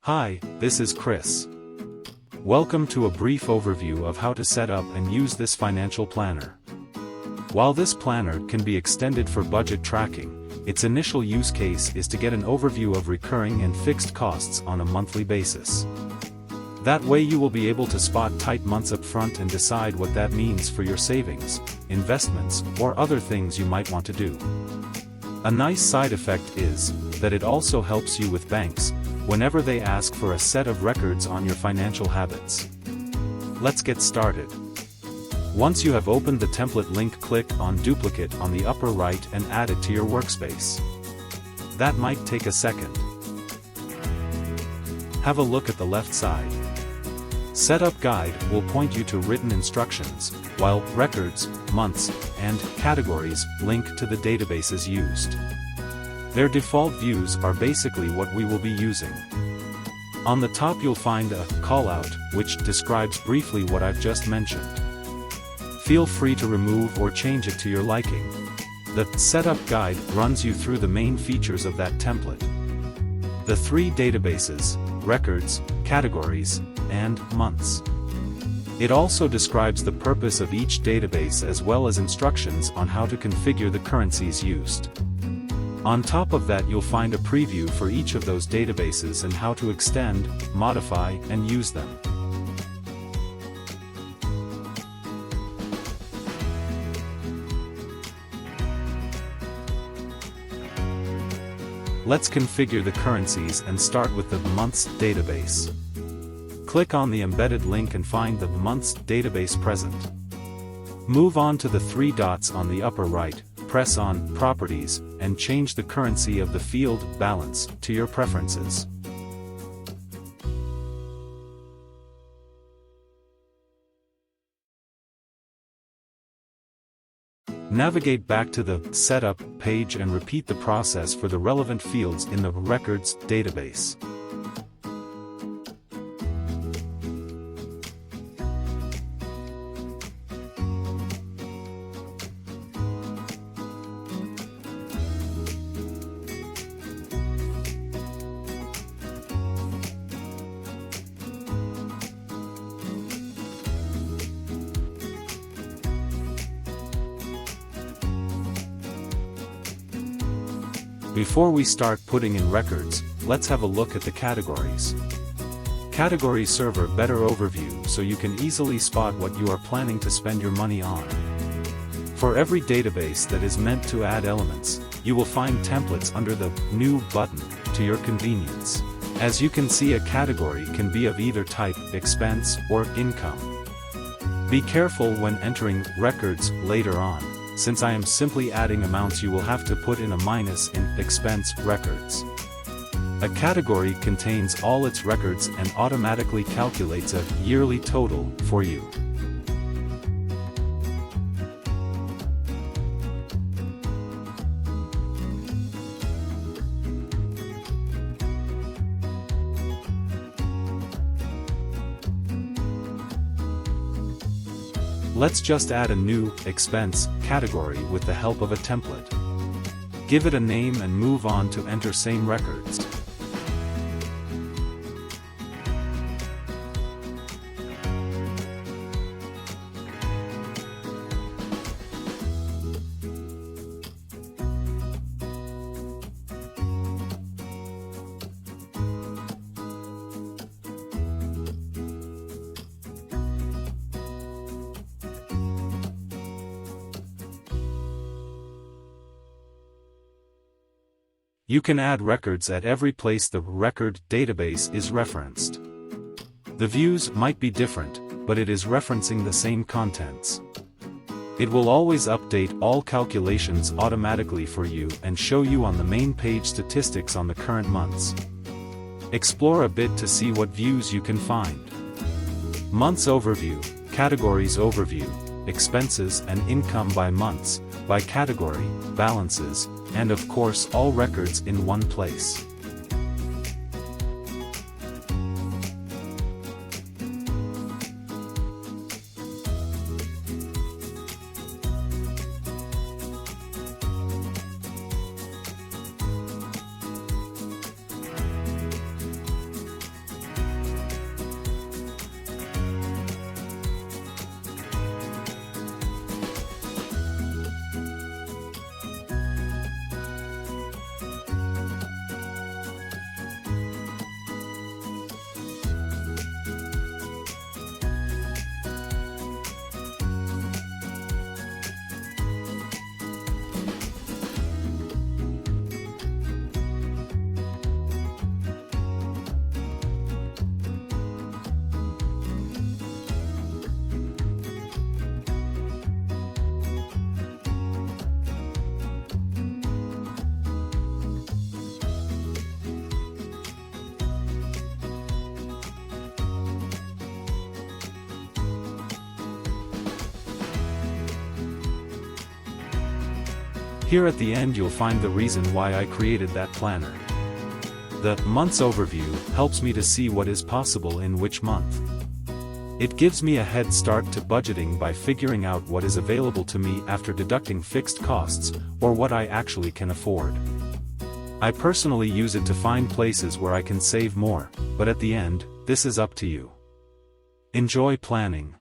Hi, this is Chris. Welcome to a brief overview of how to set up and use this financial planner. While this planner can be extended for budget tracking, its initial use case is to get an overview of recurring and fixed costs on a monthly basis. That way you will be able to spot tight months up front and decide what that means for your savings, investments, or other things you might want to do. A nice side effect is that it also helps you with banks whenever they ask for a set of records on your financial habits. Let's get started. Once you have opened the template link, click on Duplicate on the upper right and add it to your workspace. That might take a second. Have a look at the left side. Setup Guide will point you to written instructions, while Records, Months, and Categories link to the databases used. Their default views are basically what we will be using. On the top you'll find a callout, which describes briefly what I've just mentioned. Feel free to remove or change it to your liking. The Setup Guide runs you through the main features of that template. The three databases, Records, Categories, and Months. It also describes the purpose of each database as well as instructions on how to configure the currencies used. On top of that you'll find a preview for each of those databases and how to extend, modify, and use them. Let's configure the currencies and start with the Months database. Click on the embedded link and find the Months database present. Move on to the three dots on the upper right, press on Properties, and change the currency of the field Balance to your preferences. Navigate back to the Setup page and repeat the process for the relevant fields in the Records database. Before we start putting in records, let's have a look at the categories. Categories serve a better overview so you can easily spot what you are planning to spend your money on. For every database that is meant to add elements, you will find templates under the New button to your convenience. As you can see, a category can be of either type, expense, or income. Be careful when entering records later on. Since I am simply adding amounts, you will have to put in a minus in expense records. A category contains all its records and automatically calculates a yearly total for you. Let's just add a new expense category with the help of a template. Give it a name and move on to enter same records. You can add records at every place the record database is referenced. The views might be different, but it is referencing the same contents. It will always update all calculations automatically for you and show you on the main page statistics on the current months. Explore a bit to see what views you can find. Months Overview, Categories Overview, Expenses and Income by months, by category, balances, and of course all records in one place. Here at the end you'll find the reason why I created that planner. The month's overview helps me to see what is possible in which month. It gives me a head start to budgeting by figuring out what is available to me after deducting fixed costs, or what I actually can afford. I personally use it to find places where I can save more, but at the end, this is up to you. Enjoy planning.